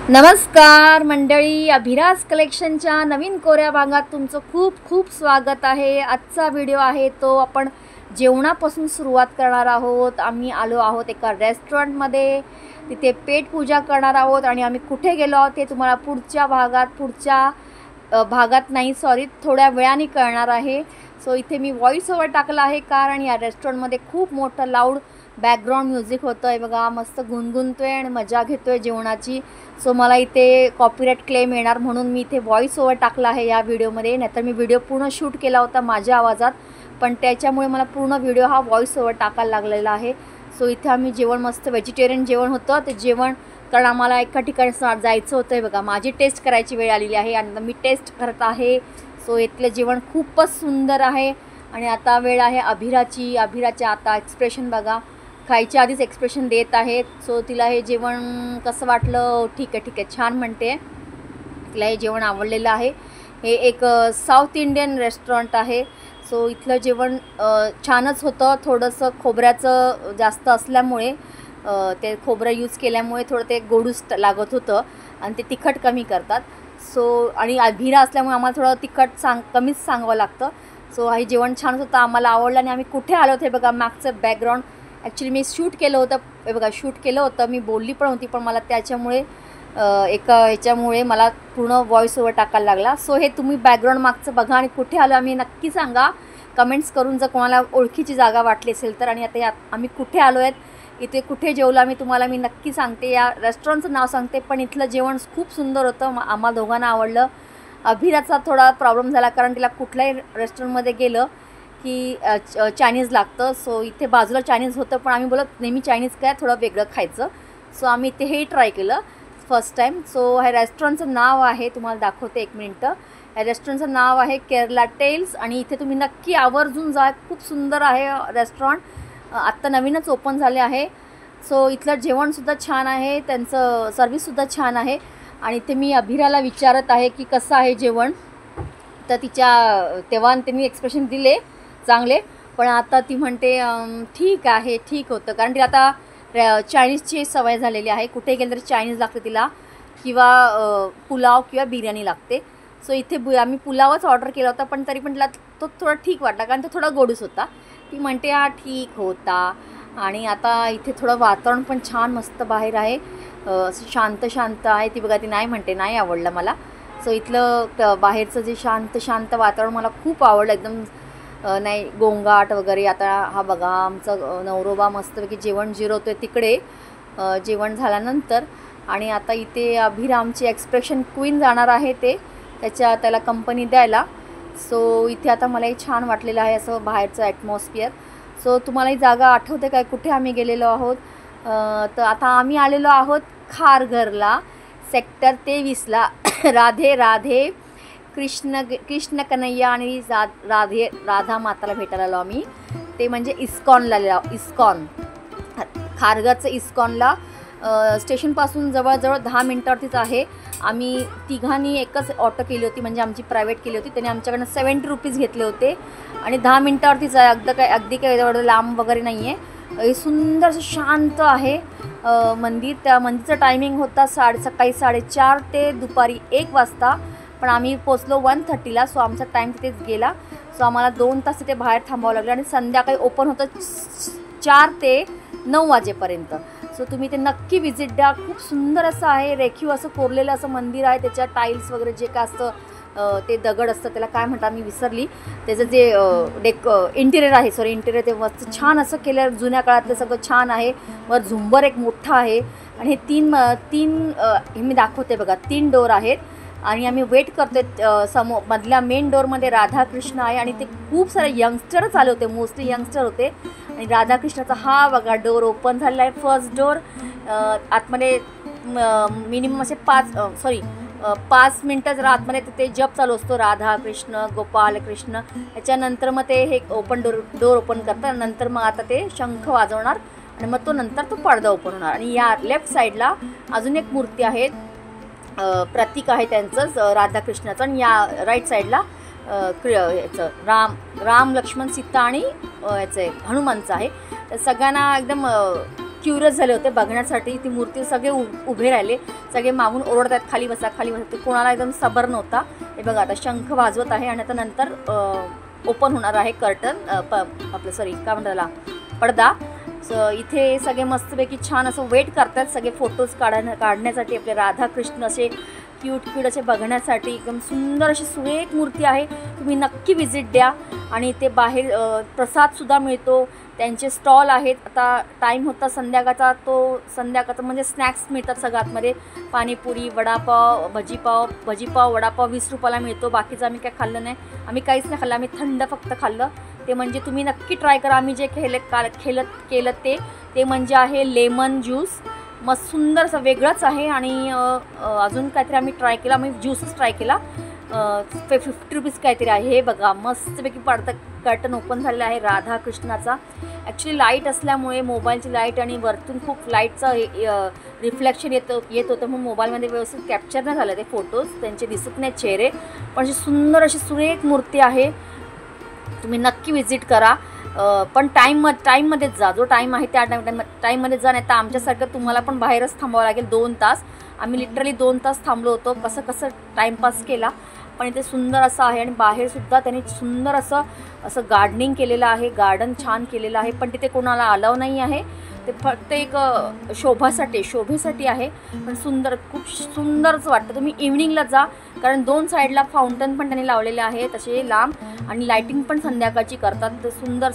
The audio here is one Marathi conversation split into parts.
नमस्कार मंडळी, अभिराज कलेक्शनच्या नवीन कोऱ्या भागात तुमचं खूप खूप स्वागत आहे। आजचा व्हिडिओ आहे तो आपण जेवणापासून सुरुवात करणार आहोत। आम्ही आलो आहोत एका रेस्टॉरंटमध्ये, तिथे पेट पूजा करणार आहोत आणि आम्ही कुठे गेलो आहोत ते तुम्हाला पुढच्या भागात नाही थोड्या वेळाने कळणार आहे। सो इथे मी व्हॉइस ओव्हर टाकला आहे कारण या रेस्टॉरंटमध्ये खूप मोठं लाऊड बॅकग्राऊंड म्युझिक होतं आहे बघा, मस्त गुणगुणतोय आणि मजा घेतोय जेवणाची। सो मला इथे कॉपीराइट क्लेम येणार म्हणून मी इथे व्हॉइस ओव्हर टाकला आहे या व्हिडिओमध्ये। नाहीतर मी व्हिडिओ पूर्ण शूट केला होता माझ्या आवाजात, पण त्याच्यामुळे मला पूर्ण व्हिडिओ हा व्हॉइस ओव्हर टाकायला लागलेला आहे। सो इथे आम्ही जेवण, मस्त व्हेजिटेरियन जेवण होतं ते जेवण, कारण आम्हाला एका ठिकाणी जायचं होतं आहे बघा। माझी टेस्ट करायची वेळ आलेली आहे आणि मी टेस्ट करत आहे। सो इथलं जेवण खूपच सुंदर आहे आणि आता वेळ आहे अभिराची। अभिराचे आता एक्सप्रेशन बघा, खायच्या आधीच एक्सप्रेशन देत आहेत। सो तिला हे जेवण कसं वाटलं? ठीक आहे छान म्हणते, तिला हे जेवण आवडलेलं आहे। हे एक साऊथ इंडियन रेस्टॉरंट आहे। सो इथलं जेवण छानच होतं, थोडंसं खोबऱ्याचं जास्त असल्यामुळे ते खोबरं यूज केल्यामुळे थोडं ते गोडूस लागत होतं आणि ते तिखट कमी करतात। सो आणि अभिरा असल्यामुळे आम्हाला थोडं तिखट कमीच सांगावं लागतं। सो हे जेवण छानच होतं, आम्हाला आवडलं। आणि आम्ही कुठे आलो होते बघा, मागचं बॅकग्राऊंड ॲक्च्युली मी शूट केलं होतं हे बघा, शूट केलं होतं, मी बोलली पण होती, पण मला त्याच्यामुळे ह्याच्यामुळे मला पूर्ण व्हॉइस ओव्हर टाकायला लागला। सो हे तुम्ही बॅकग्राऊंड मागचं बघा आणि कुठे आलो आम्ही नक्की सांगा कमेंट्स करून, जर कोणाला ओळखीची जागा वाटली असेल तर। आणि आता आम्ही कुठे आलो आहेत, इथे कुठे जेवलो आम्ही तुम्हाला मी नक्की सांगते, या रेस्टॉरंटचं नाव सांगते। पण इथलं जेवण खूप सुंदर होतं, आम्हाला दोघांना आवडलं। अभिराचा थोडा प्रॉब्लेम झाला कारण तिला कुठल्याही रेस्टॉरंटमध्ये गेलं की चायनीज लागतं। सो इथे बाजूला चायनीज होतं, पण आम्ही बोलत नेहमी चायनीज काय, थोडं वेगळं खायचं। सो आम्ही इथे हे ट्राय केलं फर्स्ट टाईम। सो ह्या रेस्टॉरंटचं नाव आहे, तुम्हाला दाखवते एक मिनिटं। या रेस्टॉरंटचं नाव आहे केरला टेल्स आणि इथे तुम्ही नक्की आवर्जून जा, खूप सुंदर आहे रेस्टॉरंट, आत्ता नवीनच ओपन झाले आहे। सो इथलं जेवणसुद्धा छान आहे, त्यांचं सर्विससुद्धा छान आहे। आणि इथे मी अभिराला विचारत आहे की कसं आहे जेवण, तर तेव्हा त्यांनी एक्सप्रेशन दिले चांगले, पण आता ती म्हणते ठीक आहे, ठीक होतं, कारण ती आता चायनीजची सवय झालेली आहे। कुठे गेलं तरी चायनीज लागते तिला, किंवा पुलाव किंवा बिर्याणी लागते। सो इथे आम्ही पुलावच ऑर्डर केला होता, पण तरी पण तिला तो थोडा ठीक वाटला कारण तो थोडा गोडूस होता। ती म्हणते हा ठीक होता। आणि आता इथे थोडं वातावरण पण छान मस्त बाहेर आहे, शांत आहे। ती बघा, ती नाही म्हणते नाही आवडलं मला। सो इथलं बाहेरचं जे शांत वातावरण मला खूप आवडलं, एकदम नाही गोंगाट वगैरे। आता हा बघा आमचा नवरोबा मस्तपैकी जेवण जिरवतोय तिकडे जेवण झाल्यानंतर। आणि आता इथे अभिरामची एक्सप्रेशन क्वीन जाणार आहे त्याला कंपनी द्यायला। सो इथे आता मलाही छान वाटलेलं आहे असं बाहेरचं ॲटमॉस्फिअर। सो तुम्हाला ही जागा आठवते काय, कुठे आम्ही गेलेलो आहोत? तर आता आम्ही आलेलो आहोत खारघरला, सेक्टर 23ला। राधे राधे कृष्ण कन्हैया आणि राधा माताला भेटायला आलो आम्ही, ते म्हणजे इस्कॉन खारघरचं इस्कॉनला स्टेशनपासून जवळजवळ 10 मिनिटावरतीच आहे। आम्ही तिघांनी एकच ऑटो केली होती, म्हणजे आमची प्रायव्हेट केली होती, त्याने आमच्याकडनं 70 रुपीज घेतले होते आणि 10 मिनिटावरतीच आहे, अगदी काय एवढं लांब वगैरे नाही आहे। सुंदर असं शांत आहे मंदिर। त्या मंदिरचं टायमिंग होता सकाळी 4:30 ते दुपारी 1 वाजता, पण आम्ही पोचलो 1:30ला। सो आमचा टाईम तिथेच गेला। सो आम्हाला 2 तास तिथे बाहेर थांबावं लागलं आणि संध्याकाळी ओपन होतं 4 ते 9 वाजेपर्यंत। सो तुम्ही ते नक्की व्हिजिट द्या, खूप सुंदर असं आहे, रेखीव असं कोरलेलं असं मंदिर आहे। त्याच्या टाईल्स वगैरे जे काय असतं ते दगड असतं, त्याला काय म्हणतात मी विसरली, त्याचं जे इंटिरियर आहे, इंटिरियर ते मस्त छान असं केलं, जुन्या काळातलं सगळं छान आहे। वर झुंबर एक मोठा आहे आणि हे तीन हे मी दाखवते बघा, 3 डोर आहेत आणि आम्ही वेट करतोय। मधल्या मेन डोअरमध्ये राधाकृष्ण आहे आणि ते खूप सारे यंगस्टरच आले होते, मोस्टली यंगस्टर होते। आणि राधाकृष्णाचा हा बघा डोअर ओपन झालेला आहे, फर्स्ट डोअर। आतमध्ये मिनिमम असे 5 मिनटं जर आतमध्ये ते जप चालू असतो, राधा कृष्ण गोपाल कृष्ण। त्याच्यानंतर मग ते हे डोअर ओपन करतात, नंतर मग आता ते शंख वाजवणार आणि मग नंतर तो पडदा ओपन होणार। आणि या लेफ्ट साईडला अजून एक मूर्ती आहे, प्रतीक आहे त्यांचंच राधाकृष्णाचं। आणि या राईट साईडला याचं राम लक्ष्मण सीता आणि याचं हनुमानचं आहे। तर सगळ्यांना एकदम क्युरियस झाले होते बघण्यासाठी ती मूर्ती. सगळे उभे राहिले, सगळे मागून ओरडत आहेत खाली बसा खाली बसा. ते कोणाला एकदम सबर नव्हता. हे बघा आता शंख वाजवत आहे आणि आता नंतर ओपन होणार आहे कर्टन, आपलं सॉरी काय म्हणतात त्याला, पडदा. सो इथे सगळे मस्तपैकी छान असं वेट करतात सगळे फोटोज काढण्यासाठी. आपले राधाकृष्ण असे क्यूट असे बघण्यासाठी एकदम सुंदर अशी सुरेख मूर्ती आहे. तुम्ही नक्की विजिट द्या. आणि ते बाहेर प्रसादसुद्धा मिळतो, त्यांचे स्टॉल आहेत. आता टाईम होता संध्याकाळचा, तो संध्याकाळचा म्हणजे स्नॅक्स मिळतात सगळं आतमध्ये. पाणीपुरी, वडापाव, भजीपाव वडापाव 20 रुपयाला मिळतो. बाकीचं आम्ही काय खाल्लं नाही, आम्ही काहीच नाही खाल्लं, आम्ही थंड फक्त खाल्लं. ते म्हणजे तुम्ही नक्की ट्राय करा. आम्ही जे केलं ते म्हणजे आहे लेमन ज्यूस. मस्त सुंदर असं वेगळंच आहे. आणि अजून काहीतरी आम्ही ट्राय केला, आम्ही ज्यूसच ट्राय केला. 50 रुपीज काहीतरी आहे. हे बघा मस्तपैकी कर्टन ओपन झालेलं आहे राधाकृष्णाचा. ॲक्च्युली लाईट असल्यामुळे मोबाईलची लाईट आणि वरतून खूप लाईटचं रिफ्लेक्शन येत होतं, मग मोबाईलमध्ये व्यवस्थित कॅप्चर नाही झालं ते फोटोज, त्यांचे दिसत नाही चेहरे. पण अशी सुंदर अशी सुरेख मूर्ती आहे, तुम्ही नक्की विजिट करा. पण टाईममध्येच जा, जो टाईम आहे त्या टाईममध्ये जा, नाही तर आमच्यासारखं तुम्हाला पण बाहेरच थांबावं लागेल 2 तास. आम्ही लिटरली 2 तास थांबलो होतो, कसं टाईमपास केला. पण इथे सुंदर असं आहे आणि बाहेरसुद्धा त्यांनी सुंदर असं गार्डनिंग केलेलं आहे, गार्डन छान केलेलं आहे. पण तिथे कोणाला अलाव नाही आहे, ते फक्त एक शोभेसाठी आहे. पण खूप सुंदरच वाटतं. तुम्ही इव्हनिंगला जा, कारण 2 साईडला फाउंटन पण त्यांनी लावलेले आहे तसे लांब, आणि लाईटिंग पण संध्याकाळची करतात. तर सुंदर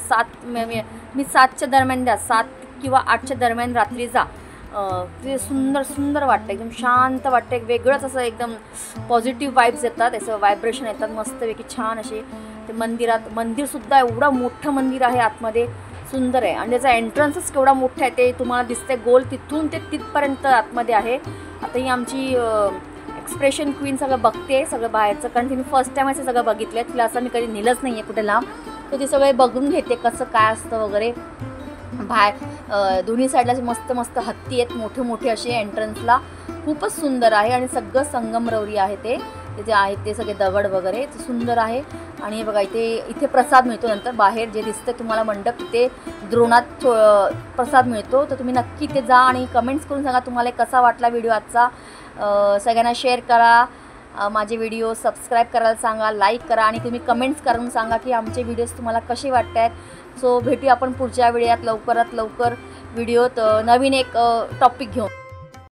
7च्या दरम्यान द्या, 7 किंवा 8च्या दरम्यान रात्री जा. ते सुंदर वाटतं, एकदम शांत वाटतं. एक वेगळंच असं एकदम पॉझिटिव्ह वाईब्स येतात, असं व्हायब्रेशन येतात मस्तपैकी छान असे. ते मंदिरसुद्धा एवढं मोठं मंदिर आहे आतमध्ये, सुंदर आहे. आणि त्याचा एंट्रन्सच केवढा मोठा आहे ते तुम्हाला दिसतंय, गोल तिथून ते तिथपर्यंत आतमध्ये आहे. आता ही आमची एक्सप्रेशन क्वीन सगळं बघते सगळं बाहेरचं, कारण तिने फर्स्ट टाईम असं सगळं बघितलं आहे. तिला असं मी कधी नेलंच नाही आहे कुठे लांब, तर ती सगळे बघून घेते कसं काय असतं वगैरे. दोन्ही साईडला मस्त हत्ती आहेत मोठे असे एंट्रन्सला, खूपच सुंदर आहे. आणि सगळं संगमरवरी आहे ते आहेत ते सगळे दगड वगैरे, ते सुंदर आहे. आणि बघा इथे प्रसाद मिळतो. नंतर बाहेर जे दिसतं तुम्हाला मंडप, तिथे द्रोणात प्रसाद मिळतो. तर तुम्ही नक्की इथे जा आणि कमेंट्स करून सांगा तुम्हाला कसा वाटला व्हिडिओ आजचा. सगळ्यांना शेअर करा, माझे व्हिडिओ सबस्क्राईब करायला सांगा, लाईक करा, आणि तुम्ही कमेंट्स करून सांगा की आमचे व्हिडिओज तुम्हाला कसे वाटत आहेत. सो भेटूया आपण पुढच्या व्हिडिओत लवकरात लवकर व्हिडिओत नवीन एक टॉपिक घेऊन.